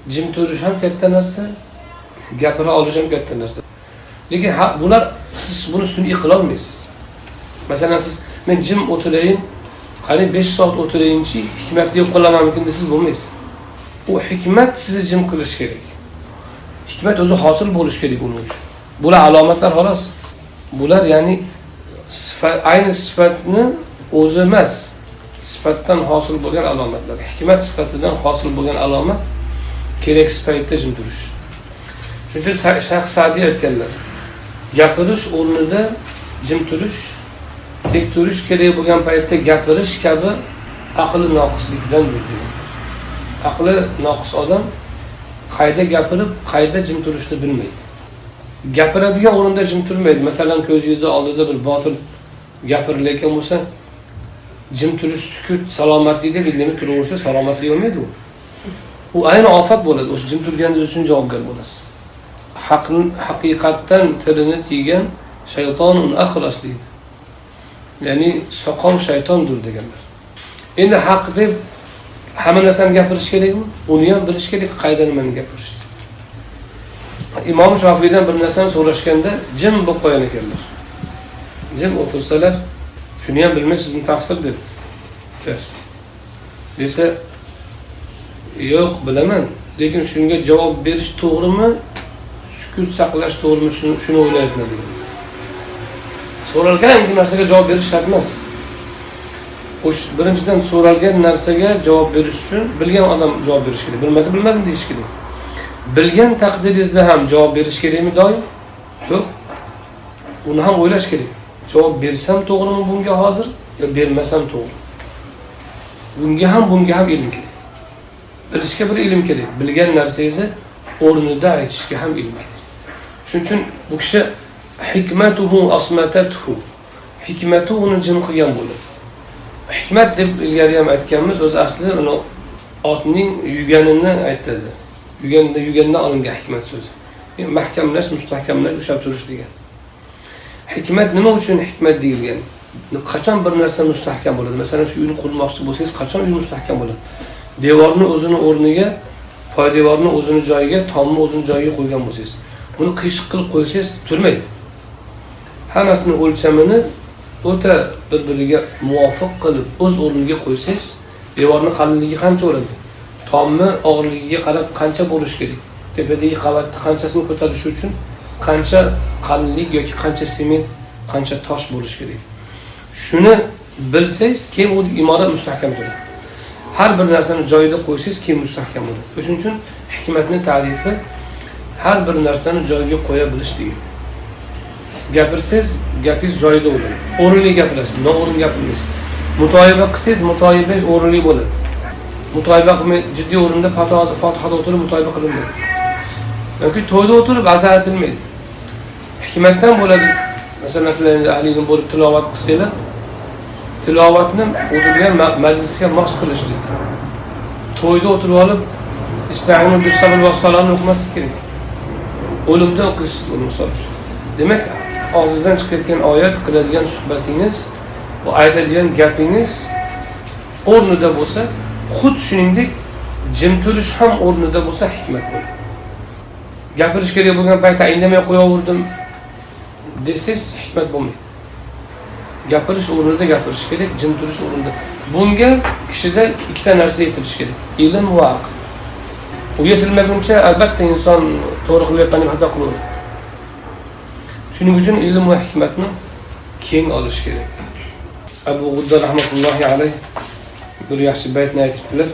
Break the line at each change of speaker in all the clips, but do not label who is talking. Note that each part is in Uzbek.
jim turish ham katta narsa, gapira olish ham katta narsa. Lekin bular siz buni sun'iy qila olmaysiz. Masalan siz men jim o'tirayin, qani 5 soat o'tirayinchi hikmatli qo'llamanmikin desiz bo'lmaysiz. U hikmat sizni jim qilish kerak. Hikmat o'zi hosil bo'lish kerak uning uchun. Bular alomatlar xolos. Bular ya'ni ayni sifatni o'zi emas, sifatdan hosil bo'lgan alomatlar. Hikmat sifatidan hosil bo'lgan alomat keraksiz paytda jim turish. Shuning uchun Shayx Sa'diy aytganlar, gapirish o'rnida jim turish, tek turish kerak bo'lgan paytda gapirish kabi aqli noqislikdan yurdi. Aqli noqis odam qayda gapirib, qayda jim turishni bilmaydi. Gapiradigan o'rinda jim turmaydi. Masalan, ko'zingizda oldida bir botil gapirilayotgan bo'lsa, jim turish, sukut, salomatlik deb indamay turaversa, salomatlik bo'lmaydi u. U ayni ofat bo'ladi. O'sha jim turganingiz uchun javobgar bo'lasiz. Haqiqatdan tilini tiygan shaytonun akhras deydi. Ya'ni soqol shaytondir deganlar. Endi haq deb hamma narsani gapirish kerakmi? Uni ham bilish kerak, qayda nimani gapirish. Imom Shofiydan bir narsani so'rashganda jim bo'lib qo'ygan ekanlar. Jim o'tirsalar, shuni ham bilmay sizni taqsir dedi. Desa, yo'q, bilaman, lekin shunga javob berish to'g'rimi? Sukut saqlash to'g'rimi? Shuni o'ylayapman dedi. So'ralgan narsaga javob berish shart emas. Birinchidan so'ralgan narsaga javob berish uchun bilgan odam javob berish kerak. Bilmasa bilmadim deyish kerak. Bilgan taqdiringizda ham javob berish kerakmi doim? Yo'q. Uni ham o'ylash kerak. Javob bersam to'g'rimi bunga hozir yo bermasam to'g'ri? Bunga ham ilm kerak. Bilishga bir ilm kerak. Bilgan narsangizni o'rnida aytishga ham ilm kerak. Shuning uchun bu kishi hikmatuhu asmatatuhu. Hikmatu uni jim qilgan bo'ladi. Hikmat deb ilgari ham aytganmiz, o'z asli uni otning yuganini aytadi. Yugandan olingan hikmat so'zi. Mahkamlash, mustahkamlash, ushlab turish degan. Hikmat nima uchun hikmat deyilgan? Qachon bir narsa mustahkam bo'ladi? Masalan, shu uyni qurmoqchi bo'lsangiz, qachon uy mustahkam bo'ladi? Devorni o'zini o'rniga, poydevorni o'zini joyiga, tomni o'zini joyiga qo'ygan bo'lsangiz, buni qiyshiq qilib qo'ysangiz turmaydi. Hammasini o'lchamini o'ta bir-biriga muvofiq qilib o'z o'rniga qo'ysangiz, devorning qalinligi qancha bo'ladi? Tomni og'irligiga qarab qancha bo'lish kerak? Tepadagi qavatni qanchasini ko'tarish uchun qancha qalinlik yoki qancha sement, qancha tosh bo'lish kerak? Shuni bilsangiz, keyin u imorat mustahkam bo'ladi. Har bir narsani joyida qo'ysangiz, keyin mustahkam bo'ladi. Shuning uchun hikmatning ta'rifi har bir narsani joyiga qo'ya bilish degan. Gapirsangiz, gapingiz joyida bo'ladi. O'rinli gapirasiz, no'rin gapirmaysiz. Mutoyiba qilsangiz, mutoyibangiz o'rinli bo'ladi. Mutoyiba qilmay, jiddiy o'rinda Fatihada o'tirib mutoyiba qilinmaydi. Yoki to'yda o'tirib azar aytilmaydi. Hikmatdan bo'ladi. Masalan, sizlar ahli ilm bo'lib tilovat qilsanglar, tilovatni o'tirgan majlisga mos qilishlik. To'yda o'tirib olib, ista'inu bis-sabr was-salomni o'qimaslik kerak. O'limda o'qiysiz uni misol uchun. Demak, og'zingizdan chiqayotgan oyat, qiladigan suhbatingiz, bu aytadigan gapingiz o'rnida bo'lsa, xuddi shuningdek jim turish ham o'rnida bo'lsa hikmat bo'ladi. Gapirish kerak bo'lgan paytda indamay qo'yaverdim desangiz hikmat bo'lmaydi. Gapirish o'rnida gapirish kerak, jim turish o'rnida. Bunga kishida ikkita narsa yetilishi kerak. Ilm va aql. U yetilmaguncha albatta inson to'g'ri qilyapti, xato qiladi. Shuning uchun ilm va hikmatni keng olish kerak. Abu G'udda rahmatullohi alayh bir yaxshi baytni aytibdilar.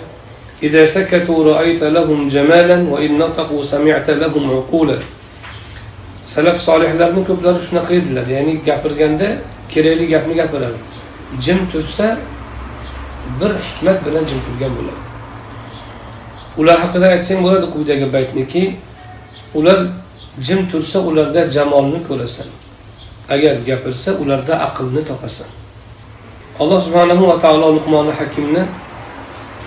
إذا سكتوا رأيت لهم جمالا وإن نطقوا سمعت لهم عقولا. Salaf solihlarning ko'plari shunaqa edilar. Ya'ni gapirganda kerakli gapni gapiradi. Jim tursa bir hikmat bilan jim turgan bo'ladi. Ular haqida aytsang bo'ladi quyidagi baytniki, ular jim tursa ularda jamolni ko'rasan. Agar gapirsa ularda aqlni topasan. Alloh subhanahu va taolo Luqmonul Hakimni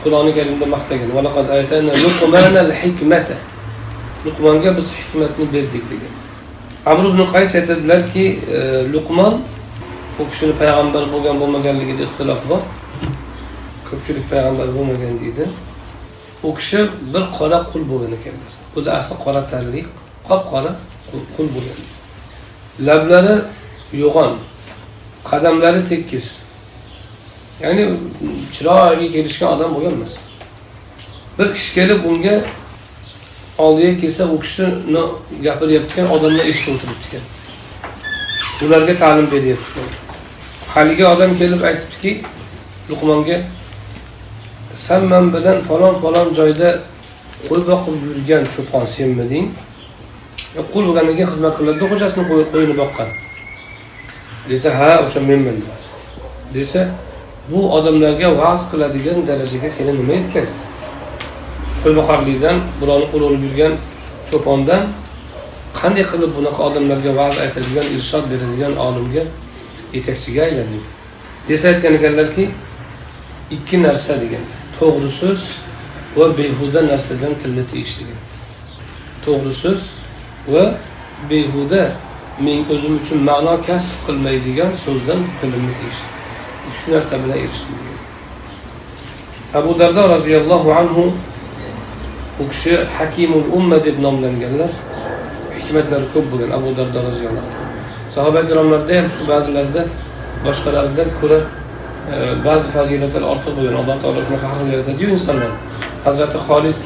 Qur'oni Karimda maqtagan. Va laqad aytana Luqmanal hikmata. Luqmonga biz hikmatni berdik degan. Amr ibn Qays aytadilarki, Luqmon u kishini payg'ambar bo'lgan bo'lmaganligida ixtilof bor. Ko'pchilik payg'ambar bo'lmagan deydi. u kishi bir qora qul bo'lgan ekanlar. O'zi asli qora tanli, qop-qora qul bo'lgan. Lablari yo'g'on, qadamlari tekis. Ya'ni chiroyli kelishgan odam bo'lgan emas. Bir kishi kelib unga oldiga kelsa, u kishini gapirayotgan odamlar eshitib o'tiribdi ekan. Ularga ta'lim beryapti ekan. Haligi odam kelib aytibdiki, Luqmonga, "Sen men bilan falon joyda qo'y boqib yurgan cho'pon senmiding?" Qul bo'lganidan keyin xizmat qiladi, xo'jasini qo'yini boqqan. Desa, "Ha, o'sha menman." Desa, "Bu odamlarga va'z qiladigan darajaga seni nima yetkazdi? Qo'y boqarlikdan, birovni qo'l olib yurgan cho'pondan qanday qilib bunaqa odamlarga va'z aytadigan, irshod beradigan olimga, yetakchiga aylanding?" Desa aytgan ekanlarki, ikki narsa degan. To'g'ri so'z va behuda narsadan tilni tiyish degan. To'g'ri so'z va behuda men o'zim uchun ma'no kasb qilmaydigan so'zdan tilimni tiyish. Shu narsa bilan erishdim degan. Abu Dardo roziyallohu anhu u kishi Hakimul Umma deb nomlanganlar. Hikmatlari ko'p bo'lgan Abu Dardo roziyallohu anhu. Sahoba ikromlarda ham shu ba'zilarda boshqalaridan ko'ra ba'zi fazilatlar ortiq bo'lgan. Alloh taolo shunaqa xalq yaratadi-yu insonlar. Hazrati Xolid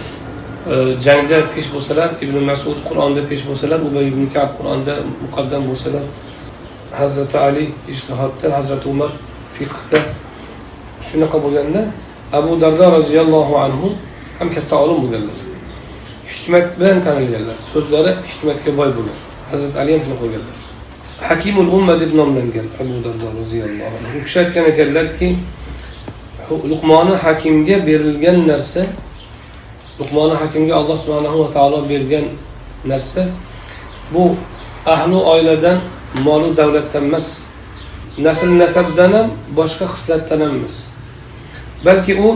jangda pesh bo'lsalar, Ibn Mas'ud Qur'onda pesh bo'lsalar, Ubay ibn Ka'b Qur'onda muqaddam bo'lsalar, Hazrati Ali ijtihodda, Hazrati Umar fiqhda shunaqa bo'lganda, Abu Dardo roziyallohu anhu ham katta olim bo'lganlar. Hikmat bilan tanilganlar. So'zlari hikmatga boy bo'lgan. Hazrati Ali ham shuni qo'yganlar. Hakimul Umma deb nomlangan Abu Dardo roziyallohu anhu. U kishi aytgan ekanlarki, Luqmoni Hakimga berilgan narsa, Luqmoni Hakimga Alloh subhanahu va taolo bergan narsa bu ahli oiladan, mol va davlatdan emas, nasl nasabdan ham, boshqa xislatdan ham emas. Balki u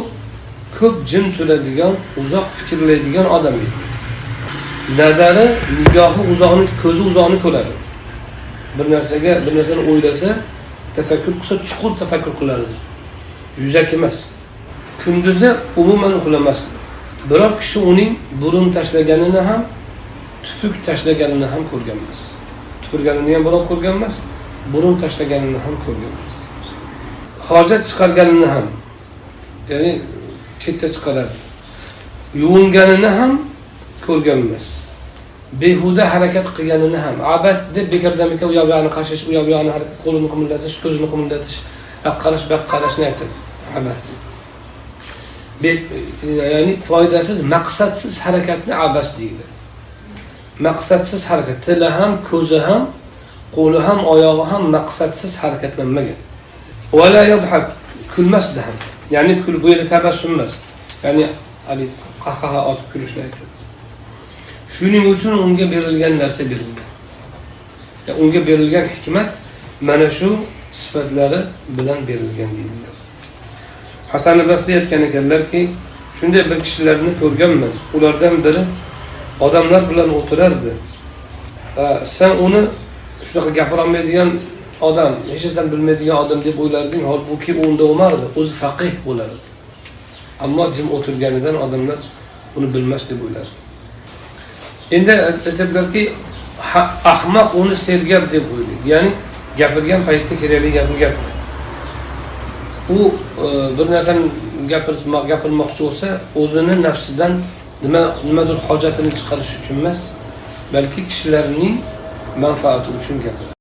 ko'p jin turadigan, uzoq fikrlaydigan odam edi. Nazari, nigohi uzoqni, ko'zi uzoqni ko'radi. Bir narsani o'ylasa, tafakkur qilsa, chuqur tafakkur qiladi. Yuzaki emas. Kunduzi umuman uxlamasdi. Biror kishi uning burun tashlaganini ham, tupuk tashlaganini ham ko'rgan emas. Tupurganini ham birov ko'rgan emas, burun tashlaganini ham ko'rgan emas. Hojat chiqarganini ham, ya'ni chetda chiqaradi. Yuvinganini ham ko'rgan emas. Behuda harakat qilganini ham, abas deb bekordan u yoqni qashish, u yoqni harakat, qo'lini qimillatish, ko'zini qimillatish, qarash, qarashni aytadi. Abas. Ya'ni foydasiz, maqsadsiz harakatni abas deydi. Maqsadsiz harakat, tili ham, ko'zi ham, qo'li ham, oyog'i ham maqsadsiz harakatlanmagan. Va la yadhak, kulmasdi ham. Ya'ni kulib bu yerda tabassum emas. Ya'ni ali qahqaha otib kulishni aytadi. Shuning uchun unga berilgan narsa berildi. Unga berilgan hikmat mana shu sifatlari bilan berilgan deydilar. Hasan al-Basri aytgan ekanlarki, shunday bir kishilarni ko'rganman. Ulardan biri odamlar bilan o'tirardi. Sen uni shunaqa gapira olmaydigan odam, hech narsani bilmaydigan odam deb o'ylarding, holbuki unda umardi, o'zi faqih bo'lardi. Ammo jim o'tirganidan odamlar uni bilmas deb o'ylardi. Endi aytiblarki, ahmoq uni sergap deb o'ylaydi. Ya'ni gapirgan paytda kerakli gapni gapiradi. U bir narsani gapirmoqchi bo'lsa, o'zini nafsidan nimadir hojatini chiqarish uchun emas, balki kishilarning manfaati uchun gapiradi.